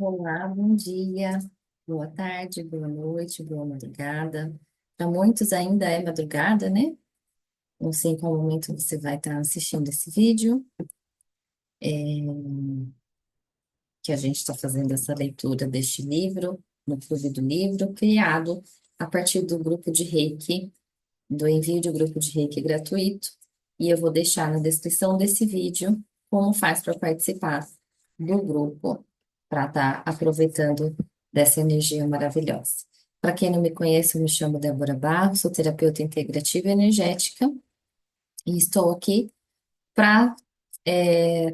Olá, bom dia, boa tarde, boa noite, boa madrugada. Para muitos ainda é madrugada, né? Não sei em qual momento você vai estar assistindo esse vídeo, que a gente está fazendo essa leitura deste livro, no Clube do Livro, criado a partir do grupo de Reiki, do envio de grupo de Reiki gratuito. E eu vou deixar na descrição desse vídeo como faz para participar do grupo, para estar aproveitando dessa energia maravilhosa. Para quem não me conhece, eu me chamo Débora Barros, sou terapeuta integrativa e energética e estou aqui para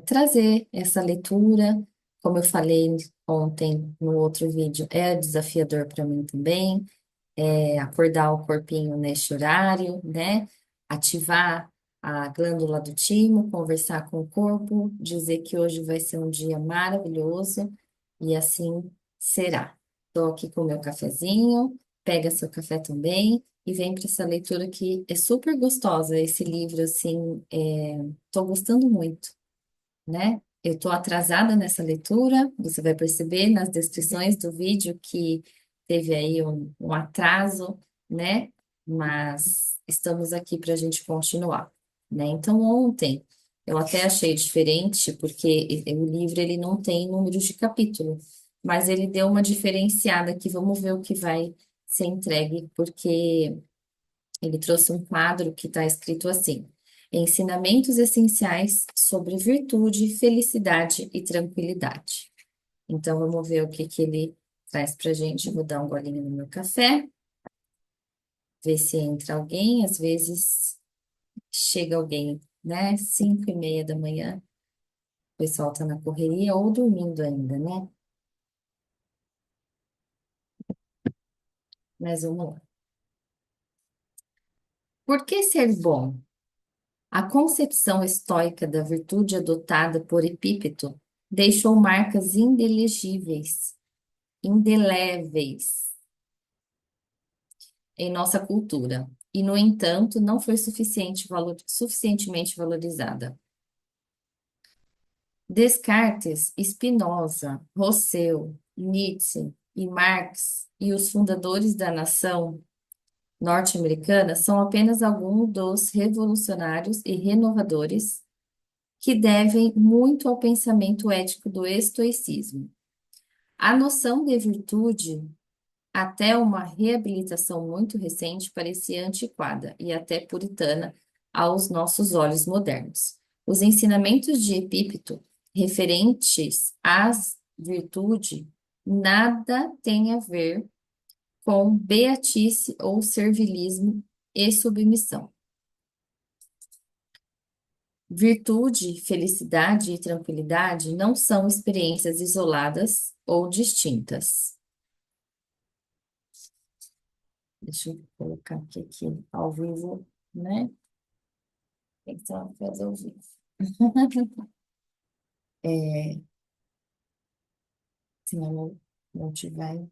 trazer essa leitura. Como eu falei ontem no outro vídeo, é desafiador para mim também, acordar o corpinho neste horário, né? Ativar a glândula do timo, conversar com o corpo, dizer que hoje vai ser um dia maravilhoso e assim será. Estou aqui com o meu cafezinho, pega seu café também e vem para essa leitura que é super gostosa. Esse livro, assim, estou gostando muito, né? Eu estou atrasada nessa leitura, você vai perceber nas descrições do vídeo que teve aí um atraso, né? Mas estamos aqui para a gente continuar, né? Então, ontem eu até achei diferente, porque o livro ele não tem número de capítulo, mas ele deu uma diferenciada aqui. Vamos ver o que vai ser entregue, porque ele trouxe um quadro que está escrito assim: Ensinamentos essenciais sobre virtude, felicidade e tranquilidade. Então, vamos ver o que que ele traz para a gente. Vou dar um golinho no meu café, ver se entra alguém. Às vezes chega alguém, né? 5:30 da manhã, o pessoal está na correria ou dormindo ainda, né? Mas vamos lá. Por que ser bom? A concepção estoica da virtude adotada por Epípeto deixou marcas indeléveis em nossa cultura, e, no entanto, não foi suficientemente valorizada. Descartes, Spinoza, Rousseau, Nietzsche e Marx e os fundadores da nação norte-americana são apenas alguns dos revolucionários e renovadores que devem muito ao pensamento ético do estoicismo. A noção de virtude, até uma reabilitação muito recente, parecia antiquada e até puritana aos nossos olhos modernos. Os ensinamentos de Epípeto referentes às virtude nada têm a ver com beatice ou servilismo e submissão. Virtude, felicidade e tranquilidade não são experiências isoladas ou distintas. Deixa eu colocar aqui ao vivo, né? Tem que ser uma coisa ao vivo. É, senão não tiver.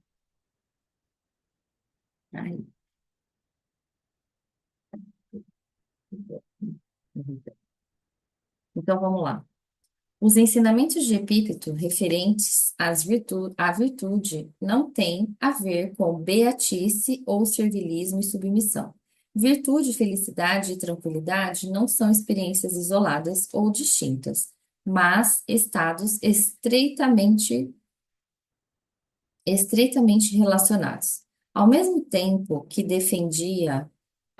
Aí. Então vamos lá. Os ensinamentos de Epíteto referentes à virtude não têm a ver com beatice ou servilismo e submissão. Virtude, felicidade e tranquilidade não são experiências isoladas ou distintas, mas estados estreitamente relacionados. Ao mesmo tempo que defendia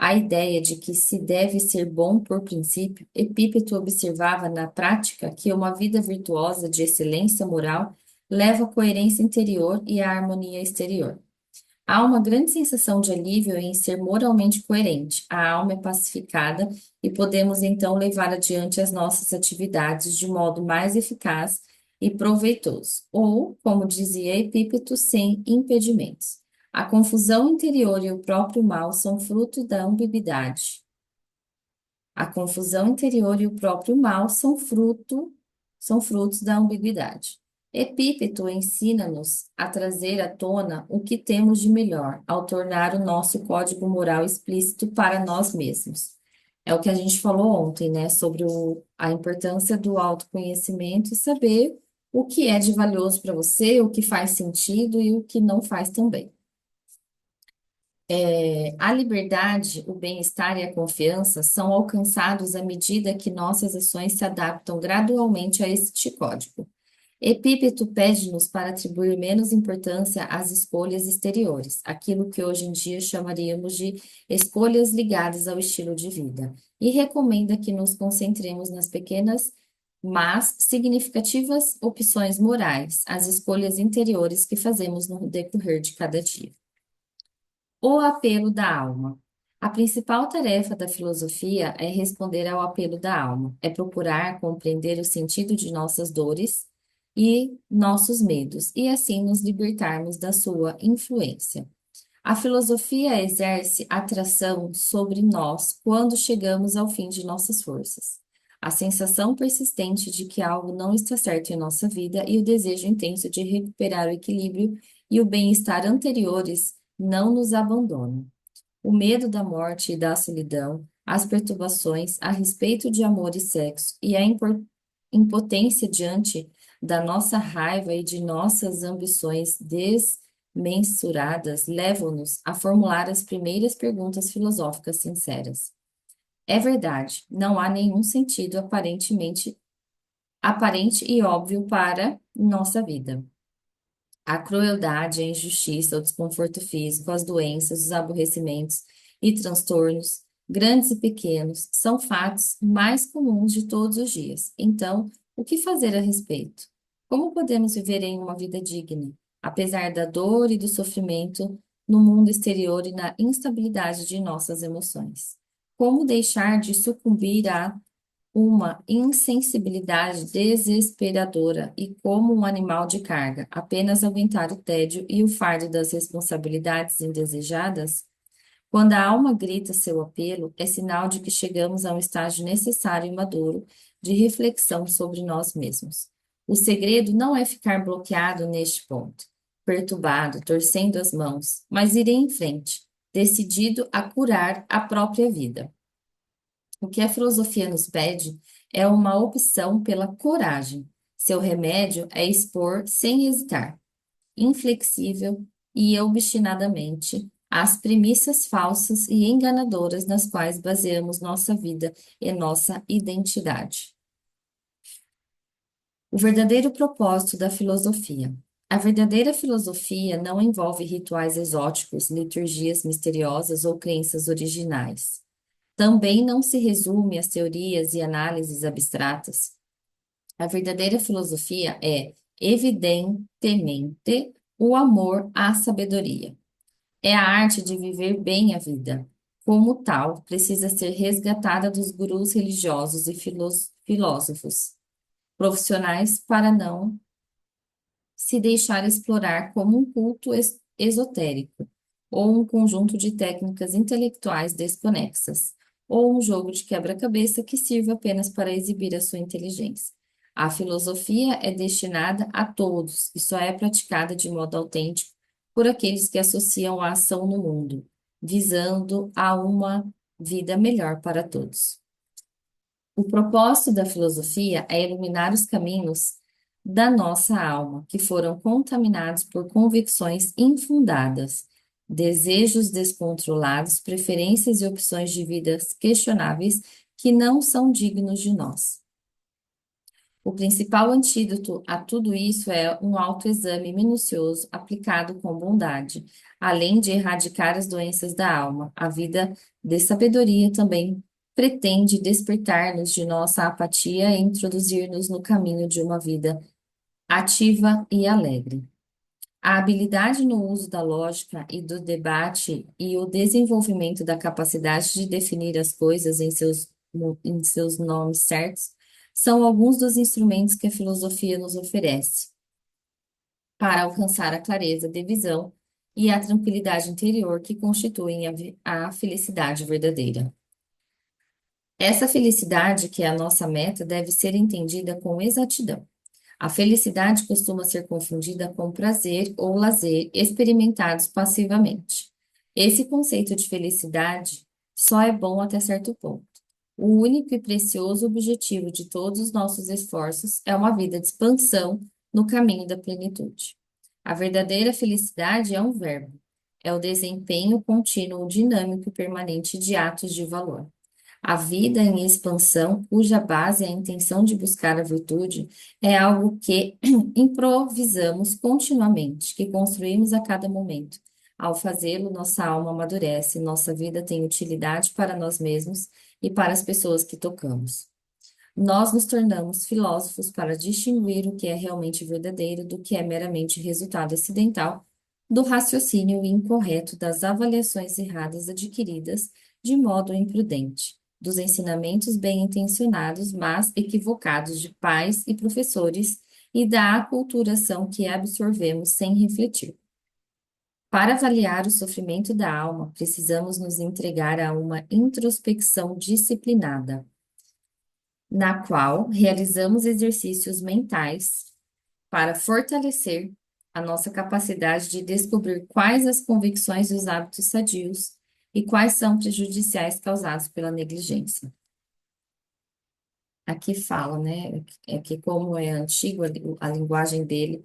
a ideia de que se deve ser bom por princípio, Epípeto observava na prática que uma vida virtuosa de excelência moral leva à coerência interior e à harmonia exterior. Há uma grande sensação de alívio em ser moralmente coerente. A alma é pacificada e podemos então levar adiante as nossas atividades de modo mais eficaz e proveitoso, ou, como dizia Epípeto, sem impedimentos. A confusão interior e o próprio mal são fruto da ambiguidade. A confusão interior e o próprio mal são frutos da ambiguidade. Epíteto ensina-nos a trazer à tona o que temos de melhor, ao tornar o nosso código moral explícito para nós mesmos. É o que a gente falou ontem, né, sobre a importância do autoconhecimento e saber o que é de valioso para você, o que faz sentido e o que não faz também. A liberdade, o bem-estar e a confiança são alcançados à medida que nossas ações se adaptam gradualmente a este código. Epípeto pede-nos para atribuir menos importância às escolhas exteriores, aquilo que hoje em dia chamaríamos de escolhas ligadas ao estilo de vida, e recomenda que nos concentremos nas pequenas, mas significativas opções morais, as escolhas interiores que fazemos no decorrer de cada dia. O apelo da alma. A principal tarefa da filosofia é responder ao apelo da alma, é procurar compreender o sentido de nossas dores e nossos medos, e assim nos libertarmos da sua influência. A filosofia exerce atração sobre nós quando chegamos ao fim de nossas forças. A sensação persistente de que algo não está certo em nossa vida e o desejo intenso de recuperar o equilíbrio e o bem-estar anteriores não nos abandonam. O medo da morte e da solidão, as perturbações a respeito de amor e sexo e a impotência diante da nossa raiva e de nossas ambições desmensuradas levam-nos a formular as primeiras perguntas filosóficas sinceras. É verdade, não há nenhum sentido aparente e óbvio para nossa vida. A crueldade, a injustiça, o desconforto físico, as doenças, os aborrecimentos e transtornos, grandes e pequenos, são fatos mais comuns de todos os dias. Então, o que fazer a respeito? Como podemos viver em uma vida digna, apesar da dor e do sofrimento no mundo exterior e na instabilidade de nossas emoções? Como deixar de sucumbir a uma insensibilidade desesperadora e como um animal de carga, apenas aguentar o tédio e o fardo das responsabilidades indesejadas? Quando a alma grita seu apelo, é sinal de que chegamos a um estágio necessário e maduro de reflexão sobre nós mesmos. O segredo não é ficar bloqueado neste ponto, perturbado, torcendo as mãos, mas ir em frente, decidido a curar a própria vida. O que a filosofia nos pede é uma opção pela coragem. Seu remédio é expor sem hesitar, inflexível e obstinadamente as premissas falsas e enganadoras nas quais baseamos nossa vida e nossa identidade. O verdadeiro propósito da filosofia. A verdadeira filosofia não envolve rituais exóticos, liturgias misteriosas ou crenças originais. Também não se resume às teorias e análises abstratas. A verdadeira filosofia é, evidentemente, o amor à sabedoria. É a arte de viver bem a vida. Como tal, precisa ser resgatada dos gurus religiosos e filósofos profissionais para não se deixar explorar como um culto esotérico, ou um conjunto de técnicas intelectuais desconexas, ou um jogo de quebra-cabeça que sirva apenas para exibir a sua inteligência. A filosofia é destinada a todos e só é praticada de modo autêntico por aqueles que associam a ação no mundo, visando a uma vida melhor para todos. O propósito da filosofia é iluminar os caminhos da nossa alma, que foram contaminados por convicções infundadas, desejos descontrolados, preferências e opções de vidas questionáveis que não são dignos de nós. O principal antídoto a tudo isso é um autoexame minucioso aplicado com bondade, além de erradicar as doenças da alma. A vida de sabedoria também pretende despertar-nos de nossa apatia e introduzir-nos no caminho de uma vida ativa e alegre. A habilidade no uso da lógica e do debate e o desenvolvimento da capacidade de definir as coisas em seus nomes certos são alguns dos instrumentos que a filosofia nos oferece para alcançar a clareza de visão e a tranquilidade interior que constituem a felicidade verdadeira. Essa felicidade, que é a nossa meta, deve ser entendida com exatidão. A felicidade costuma ser confundida com prazer ou lazer experimentados passivamente. Esse conceito de felicidade só é bom até certo ponto. O único e precioso objetivo de todos os nossos esforços é uma vida de expansão no caminho da plenitude. A verdadeira felicidade é um verbo, é o desempenho contínuo, dinâmico e permanente de atos de valor. A vida em expansão, cuja base é a intenção de buscar a virtude, é algo que improvisamos continuamente, que construímos a cada momento. Ao fazê-lo, nossa alma amadurece, nossa vida tem utilidade para nós mesmos e para as pessoas que tocamos. Nós nos tornamos filósofos para distinguir o que é realmente verdadeiro do que é meramente resultado acidental do raciocínio incorreto das avaliações erradas adquiridas de modo imprudente, dos ensinamentos bem-intencionados, mas equivocados de pais e professores e da aculturação que absorvemos sem refletir. Para avaliar o sofrimento da alma, precisamos nos entregar a uma introspecção disciplinada na qual realizamos exercícios mentais para fortalecer a nossa capacidade de descobrir quais as convicções e os hábitos sadios e quais são prejudiciais causados pela negligência. Aqui fala, né, é que como é antigo a linguagem dele,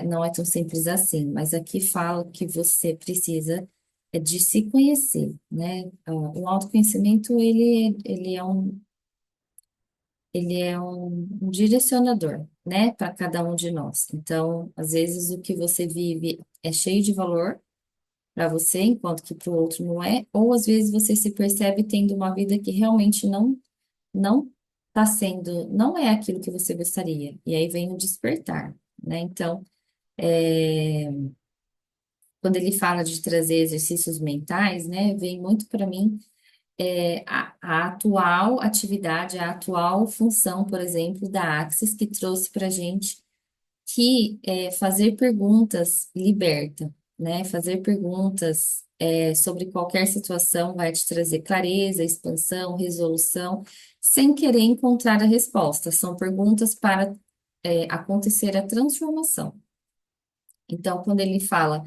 não é tão simples assim, mas aqui fala que você precisa de se conhecer, né? O autoconhecimento, ele é um direcionador, né, para cada um de nós. Então, às vezes, o que você vive é cheio de valor para você, enquanto que para o outro não é, ou às vezes você se percebe tendo uma vida que realmente não está sendo, não é aquilo que você gostaria. E aí vem o despertar, né? Então, quando ele fala de trazer exercícios mentais, né, vem muito para mim a atual atividade, a atual função, por exemplo, da Axis, que trouxe para a gente que fazer perguntas liberta, né? Fazer perguntas sobre qualquer situação vai te trazer clareza, expansão, resolução, sem querer encontrar a resposta. São perguntas para acontecer a transformação. Então, quando ele fala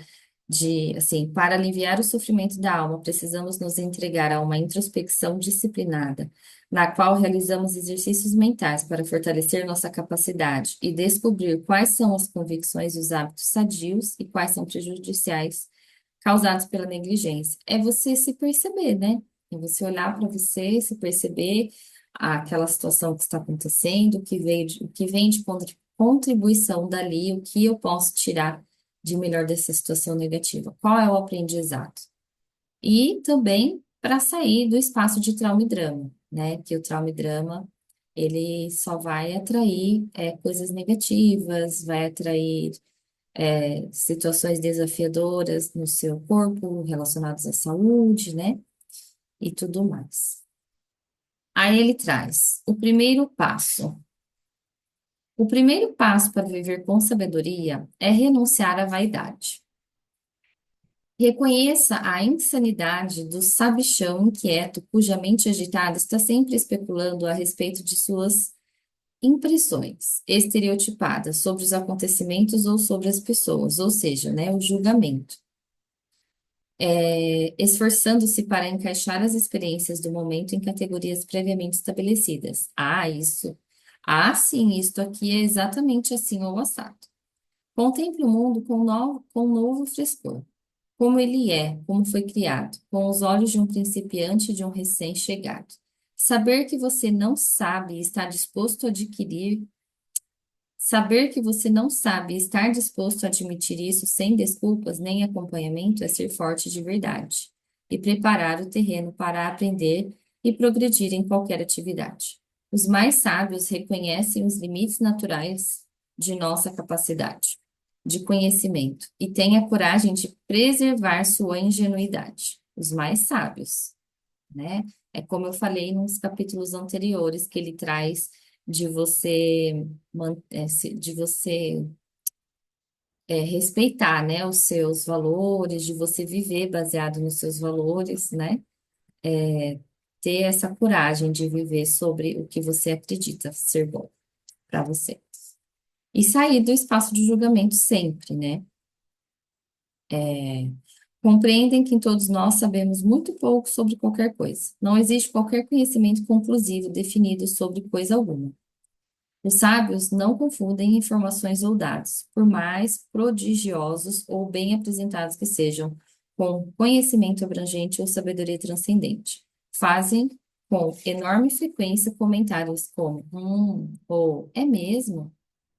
de, assim, para aliviar o sofrimento da alma, precisamos nos entregar a uma introspecção disciplinada, na qual realizamos exercícios mentais para fortalecer nossa capacidade e descobrir quais são as convicções e os hábitos sadios e quais são prejudiciais causados pela negligência. É você se perceber, né? É você olhar para você, se perceber aquela situação que está acontecendo, o que vem de contribuição dali, o que eu posso tirar de melhor dessa situação negativa? Qual é o aprendizado? E também para sair do espaço de trauma e drama, né? Que o trauma e drama, ele só vai atrair coisas negativas, vai atrair situações desafiadoras no seu corpo, relacionadas à saúde, né? E tudo mais. Aí ele traz o primeiro passo. O primeiro passo para viver com sabedoria é renunciar à vaidade. Reconheça a insanidade do sabichão inquieto, cuja mente agitada está sempre especulando a respeito de suas impressões estereotipadas sobre os acontecimentos ou sobre as pessoas, ou seja, né, o julgamento. Esforçando-se para encaixar as experiências do momento em categorias previamente estabelecidas. Ah, isso. Ah, sim, isto aqui é exatamente assim ou assado. Contemple o mundo com novo frescor. Como ele é, como foi criado, com os olhos de um principiante e de um recém-chegado. Saber que você não sabe e está disposto a adquirir, saber que você não sabe e estar disposto a admitir isso sem desculpas nem acompanhamento é ser forte de verdade e preparar o terreno para aprender e progredir em qualquer atividade. Os mais sábios reconhecem os limites naturais de nossa capacidade de conhecimento e têm a coragem de preservar sua ingenuidade. Os mais sábios, né? É como eu falei nos capítulos anteriores, que ele traz de você, de você respeitar, né, os seus valores, de você viver baseado nos seus valores, né? Ter essa coragem de viver sobre o que você acredita ser bom para você. E sair do espaço de julgamento sempre, né? Compreendem que todos nós sabemos muito pouco sobre qualquer coisa. Não existe qualquer conhecimento conclusivo definido sobre coisa alguma. Os sábios não confundem informações ou dados, por mais prodigiosos ou bem apresentados que sejam, com conhecimento abrangente ou sabedoria transcendente. Fazem com enorme frequência comentários como ou é mesmo?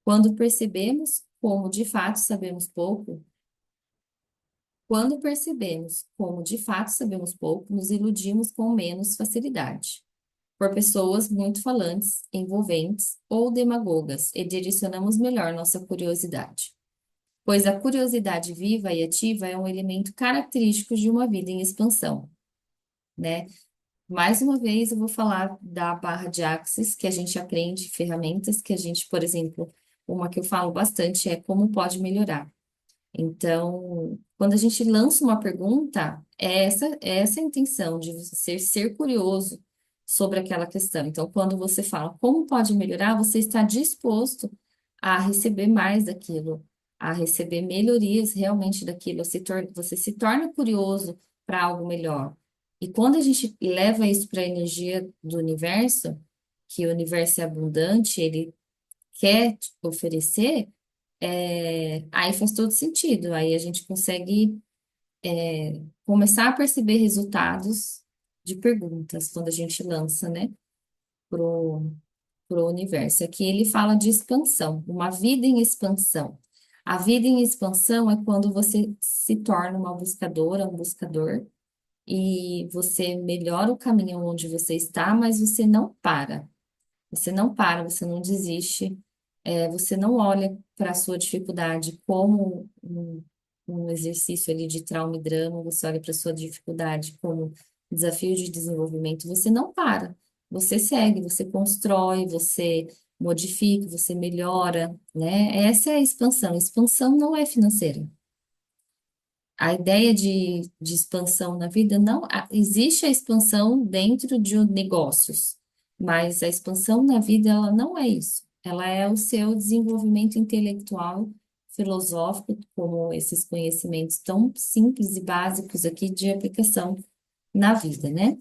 Quando percebemos como de fato sabemos pouco, quando percebemos como de fato sabemos pouco, nos iludimos com menos facilidade por pessoas muito falantes, envolventes ou demagogas e direcionamos melhor nossa curiosidade. Pois a curiosidade viva e ativa é um elemento característico de uma vida em expansão, né? Mais uma vez, eu vou falar da barra de Axis, que a gente aprende, ferramentas que a gente, por exemplo, uma que eu falo bastante é como pode melhorar. Então, quando a gente lança uma pergunta, é essa a intenção de você ser curioso sobre aquela questão. Então, quando você fala como pode melhorar, você está disposto a receber mais daquilo, a receber melhorias realmente daquilo. Você se torna curioso para algo melhor. E quando a gente leva isso para a energia do universo, que o universo é abundante, ele quer te oferecer, aí faz todo sentido. Aí a gente consegue começar a perceber resultados de perguntas quando a gente lança, né, pro, pro universo. Aqui ele fala de expansão, uma vida em expansão. A vida em expansão é quando você se torna uma buscadora, um buscador, e você melhora o caminho onde você está, mas você não para. Você não para, você não desiste, você não olha para a sua dificuldade como um exercício ali de trauma e drama, você olha para a sua dificuldade como desafio de desenvolvimento, você não para, você segue, você constrói, você modifica, você melhora, né? Essa é a expansão. Expansão não é financeira. A ideia de expansão na vida não existe a expansão dentro de negócios, mas a expansão na vida ela não é isso. Ela é o seu desenvolvimento intelectual, filosófico, como esses conhecimentos tão simples e básicos aqui de aplicação na vida, né?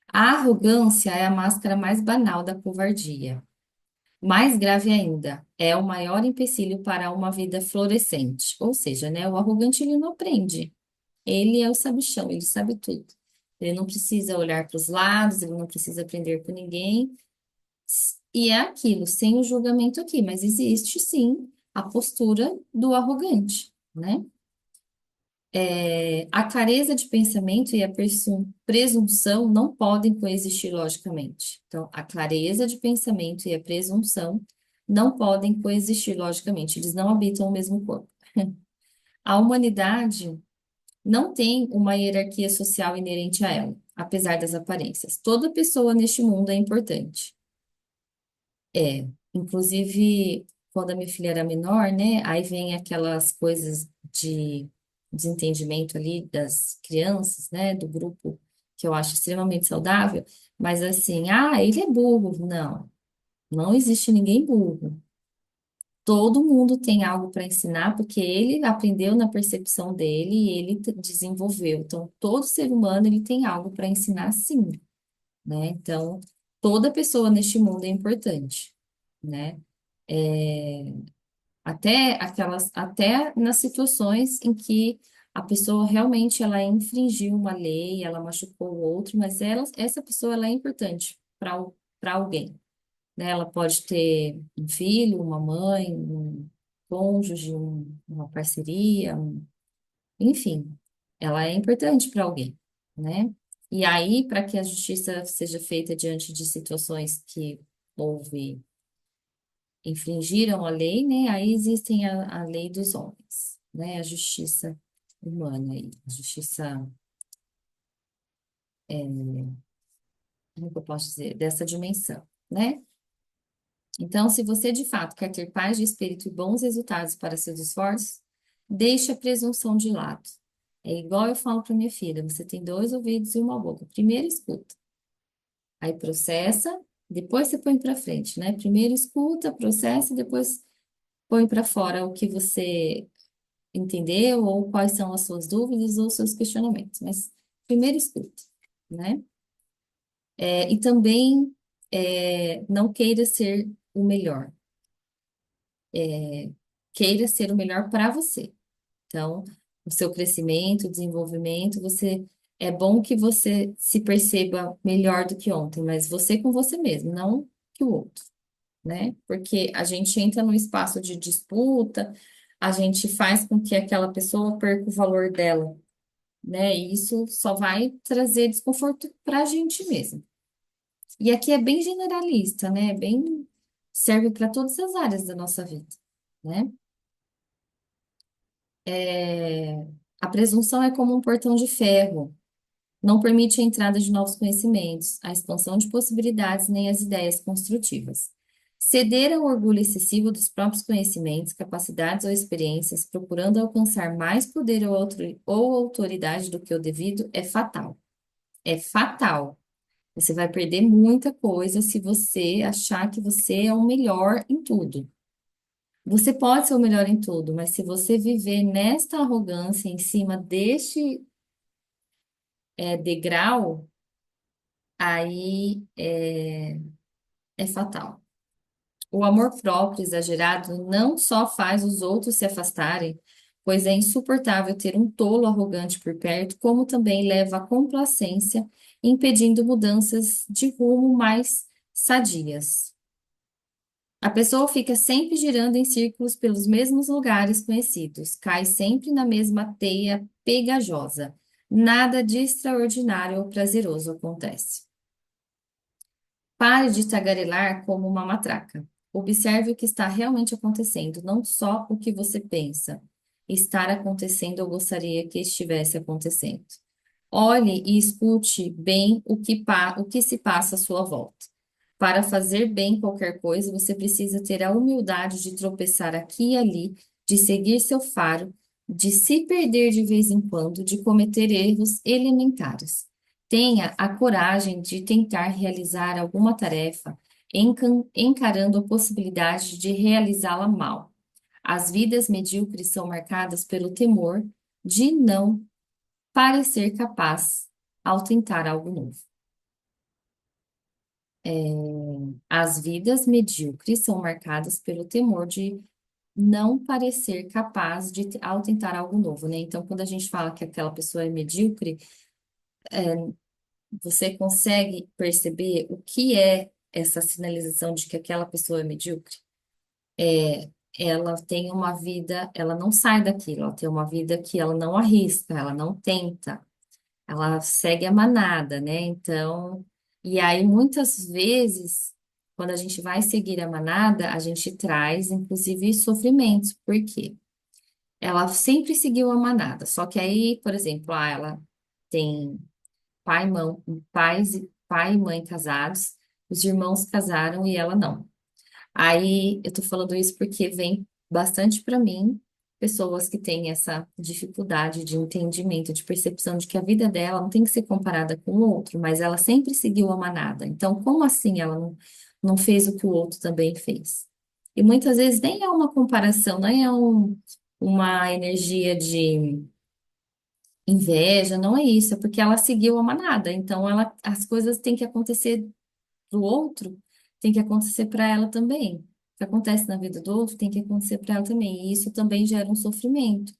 A arrogância é a máscara mais banal da covardia. Mais grave ainda, é o maior empecilho para uma vida florescente. Ou seja, né, o arrogante ele não aprende. Ele é o sabichão, ele sabe tudo. Ele não precisa olhar para os lados, ele não precisa aprender com ninguém. E é aquilo, sem o julgamento aqui, mas existe sim a postura do arrogante, né? A clareza de pensamento e a presunção não podem coexistir logicamente. Então, a clareza de pensamento e a presunção não podem coexistir logicamente, eles não habitam o mesmo corpo. A humanidade não tem uma hierarquia social inerente a ela, apesar das aparências. Toda pessoa neste mundo é importante. Inclusive, quando a minha filha era menor, né? Aí vem aquelas coisas de desentendimento ali das crianças, né? Do grupo, que eu acho extremamente saudável. Mas assim, ele é burro. Não, não existe ninguém burro. Todo mundo tem algo para ensinar, porque ele aprendeu na percepção dele e ele desenvolveu. Então, todo ser humano ele tem algo para ensinar, sim, né? Então, toda pessoa neste mundo é importante, né? É, até nas situações em que a pessoa realmente ela infringiu uma lei, ela machucou o outro, mas essa pessoa ela é importante para alguém, né? Ela pode ter um filho, uma mãe, um cônjuge, uma parceria, enfim, ela é importante para alguém, né? E aí, para que a justiça seja feita diante de situações que houve, infringiram a lei, né? Aí existem a lei dos homens, né? A justiça humana aí, a justiça, como que eu posso dizer, dessa dimensão, né? Então, se você de fato quer ter paz de espírito e bons resultados para seus esforços, deixe a presunção de lado. É igual eu falo para minha filha: você tem dois ouvidos e uma boca. Primeiro escuta, aí processa, depois você põe para frente, né? Primeiro escuta, processa e depois põe para fora o que você entendeu ou quais são as suas dúvidas ou seus questionamentos. Mas primeiro escuta, né? E também não queira ser o melhor, queira ser o melhor para você. Então, o seu crescimento, desenvolvimento, é bom que você se perceba melhor do que ontem, mas você com você mesmo, não que o outro, né? Porque a gente entra no espaço de disputa, a gente faz com que aquela pessoa perca o valor dela, né? E isso só vai trazer desconforto para a gente mesmo. E aqui é bem generalista, né? Bem serve para todas as áreas da nossa vida, né? É, a presunção é como um portão de ferro. Não permite a entrada de novos conhecimentos, a expansão de possibilidades nem as ideias construtivas. Ceder ao orgulho excessivo dos próprios conhecimentos, capacidades ou experiências, procurando alcançar mais poder ou autoridade do que o devido, é fatal. É fatal. Você vai perder muita coisa se você achar que você é o melhor em tudo. Você pode ser o melhor em tudo, mas se você viver nesta arrogância em cima deste degrau, aí é fatal. O amor próprio exagerado não só faz os outros se afastarem, pois é insuportável ter um tolo arrogante por perto, como também leva à complacência, impedindo mudanças de rumo mais sadias. A pessoa fica sempre girando em círculos pelos mesmos lugares conhecidos, cai sempre na mesma teia pegajosa. Nada de extraordinário ou prazeroso acontece. Pare de tagarelar como uma matraca. Observe o que está realmente acontecendo, não só o que você pensa estar acontecendo ou gostaria que estivesse acontecendo. Olhe e escute bem o que se passa à sua volta. Para fazer bem qualquer coisa, você precisa ter a humildade de tropeçar aqui e ali, de seguir seu faro, de se perder de vez em quando, de cometer erros elementares. Tenha a coragem de tentar realizar alguma tarefa, encarando a possibilidade de realizá-la mal. As vidas medíocres são marcadas pelo temor de não parecer capaz ao tentar algo novo. As vidas medíocres são marcadas pelo temor de não parecer capaz ao tentar algo novo, né? Então, quando a gente fala que aquela pessoa é medíocre, você consegue perceber o que é essa sinalização de que aquela pessoa é medíocre? Ela tem uma vida, ela não sai daquilo, ela tem uma vida que ela não arrisca, ela não tenta, ela segue a manada, né? Então, e aí muitas vezes, quando a gente vai seguir a manada, a gente traz, inclusive, sofrimentos. Por quê? Ela sempre seguiu a manada, só que aí, por exemplo, ela tem pai, mãe, pai e mãe casados, os irmãos casaram e ela não. Aí eu tô falando isso porque vem bastante para mim pessoas que têm essa dificuldade de entendimento, de percepção de que a vida dela não tem que ser comparada com o outro, mas ela sempre seguiu a manada. Então, como assim ela não fez o que o outro também fez? E muitas vezes nem é uma comparação, nem é uma energia de inveja, não é isso, é porque ela seguiu a manada. Então, as coisas têm que acontecer do outro tem que acontecer para ela também. O que acontece na vida do outro tem que acontecer para ela também. E isso também gera um sofrimento,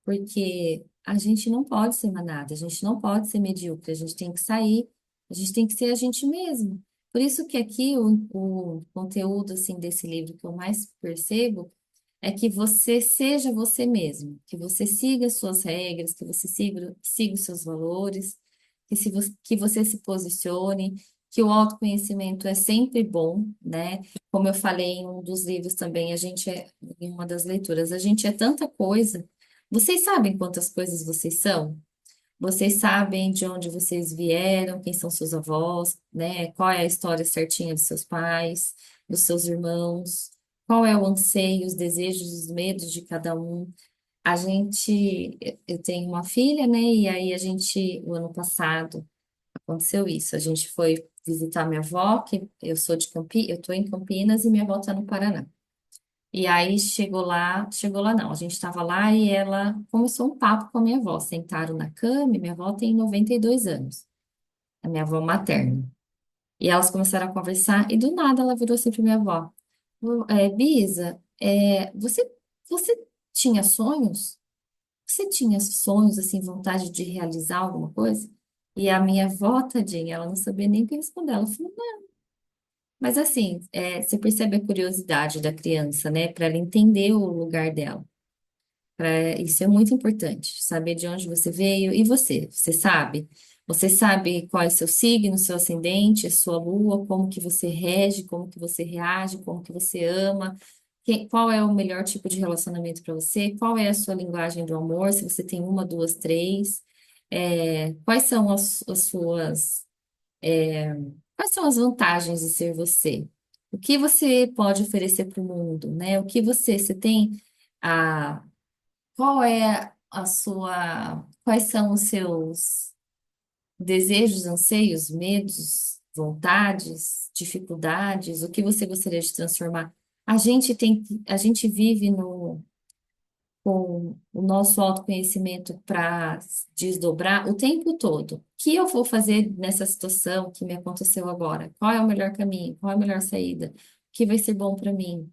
porque a gente não pode ser manada, a gente não pode ser medíocre, a gente tem que sair, a gente tem que ser a gente mesmo. Por isso que aqui o conteúdo assim desse livro que eu mais percebo é que você seja você mesmo, que você siga as suas regras, que você siga os seus valores, que você se posicione, que o autoconhecimento é sempre bom, né? Como eu falei em um dos livros também, em uma das leituras, a gente é tanta coisa. Vocês sabem quantas coisas vocês são? Vocês sabem de onde vocês vieram, quem são seus avós, né? Qual é a história certinha dos seus pais, dos seus irmãos, qual é o anseio, os desejos, os medos de cada um. Eu tenho uma filha, né? E aí o ano passado, aconteceu isso. A gente foi visitar minha avó, que eu sou de Campinas, eu tô em Campinas e minha avó tá no Paraná. E aí chegou lá não, a gente estava lá e ela começou um papo com a minha avó. Sentaram na cama e minha avó tem 92 anos, a minha avó materna. E elas começaram a conversar, e do nada ela virou assim para minha avó: Bisa, você tinha sonhos? Você tinha sonhos, assim, vontade de realizar alguma coisa? E a minha avó, tadinha, ela não sabia nem o que responder. Ela falou, não. Mas assim, você percebe a curiosidade da criança, né? Para ela entender o lugar dela. Isso é muito importante, saber de onde você veio. E você, você sabe? Você sabe qual é o seu signo, seu ascendente, a sua lua, como que você rege, como que você reage, como que você ama, qual é o melhor tipo de relacionamento para você, qual é a sua linguagem do amor, se você tem uma, duas, três, quais são as suas, quais são as vantagens de ser você? O que você pode oferecer para o mundo, né? O que você tem a qual é a sua, quais são os seus desejos, anseios, medos, vontades, dificuldades, o que você gostaria de transformar? A gente vive com o nosso autoconhecimento para desdobrar o tempo todo. O que eu vou fazer nessa situação que me aconteceu agora? Qual é o melhor caminho? Qual é a melhor saída? O que vai ser bom para mim?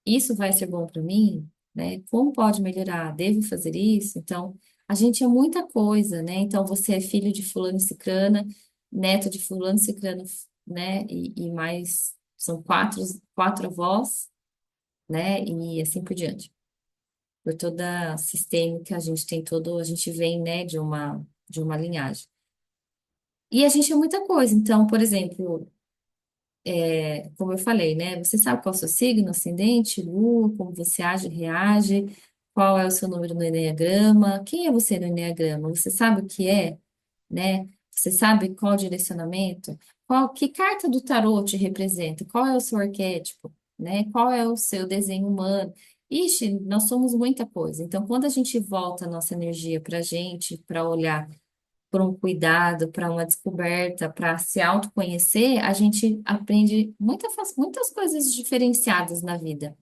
Isso vai ser bom para mim, né? Como pode melhorar? Devo fazer isso? Então, a gente é muita coisa, né? Então, você é filho de fulano e cicrana, neto de fulano e cicrano, né? E mais, são quatro avós, né? E assim por diante. Por toda sistema que a gente tem todo, a gente vem, né, de uma linhagem. E a gente é muita coisa. Então, por exemplo, como eu falei, né? Você sabe qual é o seu signo, ascendente, lua, como você age, reage, qual é o seu número no enneagrama, quem é você no enneagrama? Você sabe o que é, né? Você sabe qual o direcionamento? Que carta do tarô te representa? Qual é o seu arquétipo, né? Qual é o seu desenho humano? Ixi, nós somos muita coisa. Então, quando a gente volta a nossa energia para a gente, para olhar por um cuidado, para uma descoberta, para se autoconhecer, a gente aprende muitas coisas diferenciadas na vida.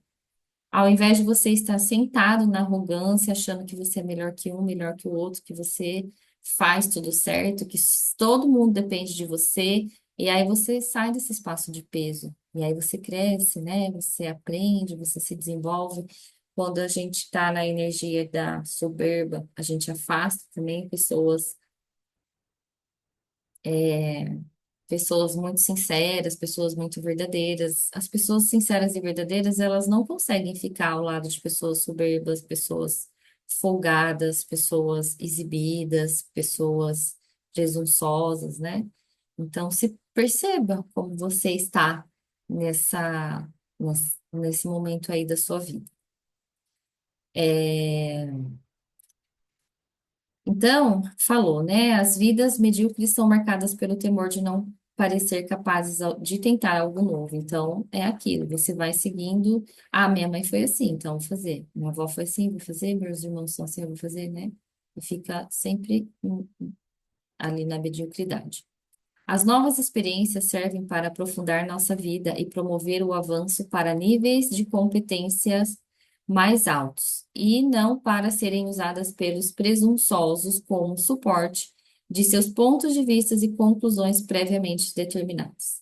Ao invés de você estar sentado na arrogância, achando que você é melhor que um, melhor que o outro, que você faz tudo certo, que todo mundo depende de você, e aí você sai desse espaço de peso. E aí você cresce, né? Você aprende, você se desenvolve. Quando a gente está na energia da soberba, a gente afasta também pessoas muito sinceras, pessoas muito verdadeiras. As pessoas sinceras e verdadeiras, elas não conseguem ficar ao lado de pessoas soberbas, pessoas folgadas, pessoas exibidas, pessoas presunçosas, né? Então, se perceba como você está nesse momento aí da sua vida. É, Então, falou, né? As vidas medíocres são marcadas pelo temor de não parecer capazes de tentar algo novo. Então, é aquilo, você vai seguindo. Ah, minha mãe foi assim, então vou fazer. Minha avó foi assim, vou fazer. Meus irmãos são assim, eu vou fazer, né? E fica sempre ali na mediocridade. As novas experiências servem para aprofundar nossa vida e promover o avanço para níveis de competências mais altos, e não para serem usadas pelos presunçosos como suporte de seus pontos de vista e conclusões previamente determinadas.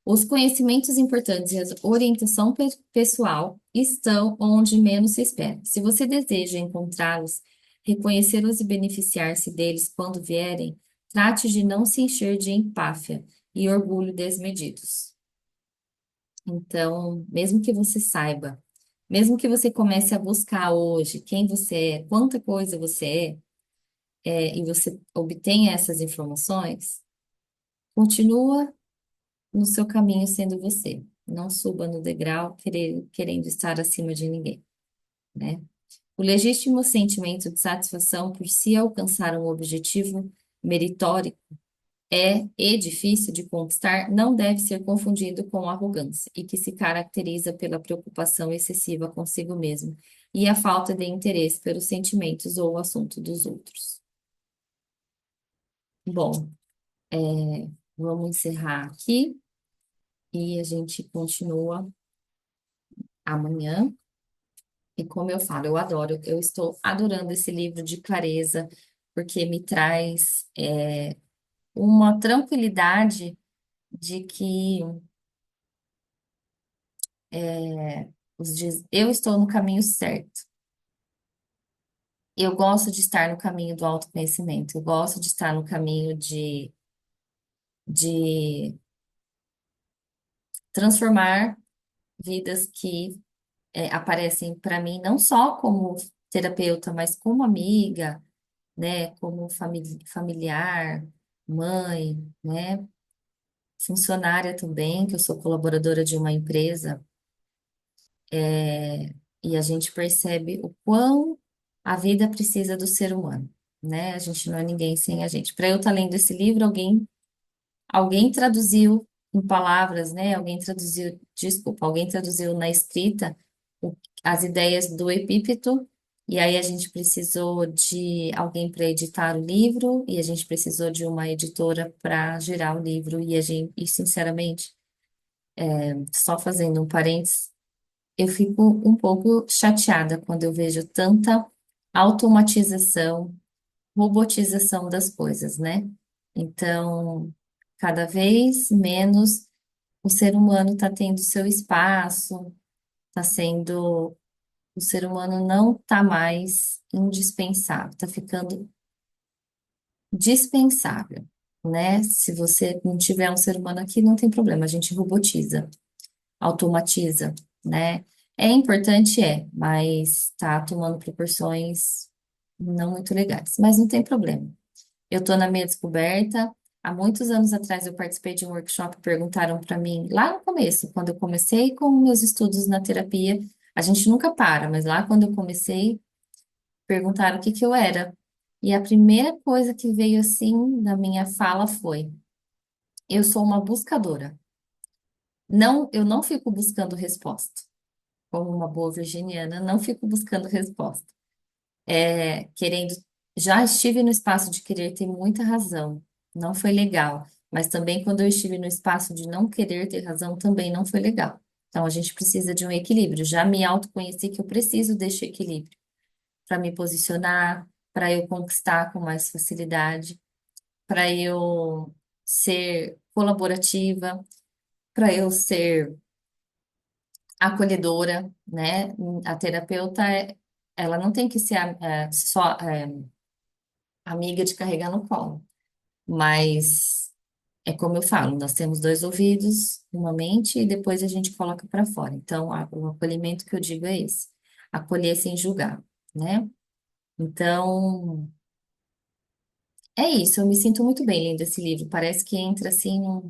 Os conhecimentos importantes e a orientação pessoal estão onde menos se espera. Se você deseja encontrá-los, reconhecê-los e beneficiar-se deles quando vierem, trate de não se encher de empáfia e orgulho desmedidos. Então, mesmo que você saiba, mesmo que você comece a buscar hoje quem você é, quanta coisa você e você obtenha essas informações, continua no seu caminho sendo você. Não suba no degrau querendo estar acima de ninguém, né? O legítimo sentimento de satisfação por se alcançar um objetivo meritório e difícil de conquistar não deve ser confundido com arrogância e que se caracteriza pela preocupação excessiva consigo mesmo e a falta de interesse pelos sentimentos ou assunto dos outros. Bom, vamos encerrar aqui e a gente continua amanhã. E como eu falo, eu estou adorando esse livro de clareza, porque me traz uma tranquilidade de que eu estou no caminho certo. Eu gosto de estar no caminho do autoconhecimento, eu gosto de estar no caminho de transformar vidas que aparecem para mim não só como terapeuta, mas como amiga, né, como familiar, mãe, né, funcionária também, que eu sou colaboradora de uma empresa, e a gente percebe o quão a vida precisa do ser humano, né? A gente não é ninguém sem a gente. Para eu estar lendo esse livro, alguém traduziu em palavras, né? Alguém traduziu, desculpa, alguém traduziu na escrita o- as ideias do Epípeto, e aí a gente precisou de alguém para editar o livro, e a gente precisou de uma editora para gerar o livro, e sinceramente, só fazendo um parênteses, eu fico um pouco chateada quando eu vejo tanta automatização, robotização das coisas, né? Então, cada vez menos o ser humano está tendo seu espaço, está sendo, o ser humano não está mais indispensável, está ficando dispensável, né? Se você não tiver um ser humano aqui, não tem problema, a gente robotiza, automatiza, né? É importante, mas está tomando proporções não muito legais, mas não tem problema. Eu estou na minha descoberta. Há muitos anos atrás eu participei de um workshop, perguntaram para mim, lá no começo, quando eu comecei com meus estudos na terapia, a gente nunca para, mas lá quando eu comecei, perguntaram o que que eu era. E a primeira coisa que veio assim na minha fala foi: eu sou uma buscadora. Não, eu não fico buscando resposta. Como uma boa virginiana, não fico buscando resposta. Querendo, já estive no espaço de querer ter muita razão, não foi legal. Mas também quando eu estive no espaço de não querer ter razão, também não foi legal. Então a gente precisa de um equilíbrio. Já me autoconheci que eu preciso deste equilíbrio para me posicionar, para eu conquistar com mais facilidade, para eu ser colaborativa, para eu ser acolhedora, né? A terapeuta, ela não tem que ser só amiga de carregar no colo. Mas é como eu falo, nós temos dois ouvidos, uma mente e depois a gente coloca para fora. Então, o acolhimento que eu digo é esse: acolher sem julgar, né? Então, é isso. Eu me sinto muito bem lendo esse livro. Parece que entra assim num.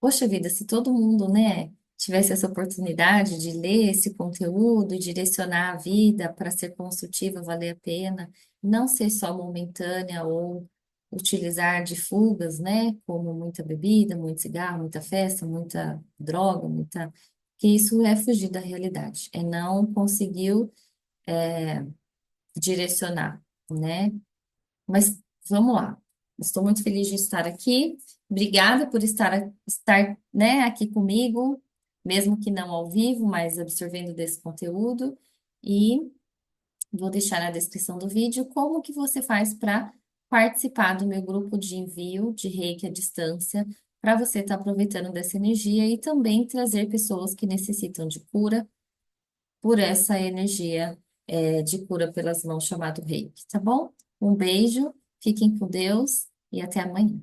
Poxa vida, se todo mundo, né, tivesse essa oportunidade de ler esse conteúdo, direcionar a vida para ser construtiva, valer a pena, não ser só momentânea ou utilizar de fugas, né, como muita bebida, muito cigarro, muita festa, muita droga, que isso é fugir da realidade, é não conseguir direcionar, né? Mas vamos lá. Estou muito feliz de estar aqui. Obrigada por estar, né, aqui comigo, mesmo que não ao vivo, mas absorvendo desse conteúdo. E vou deixar na descrição do vídeo como que você faz para participar do meu grupo de envio de Reiki à distância, para você estar aproveitando dessa energia e também trazer pessoas que necessitam de cura por essa energia de cura pelas mãos chamado Reiki, tá bom? Um beijo, fiquem com Deus e até amanhã.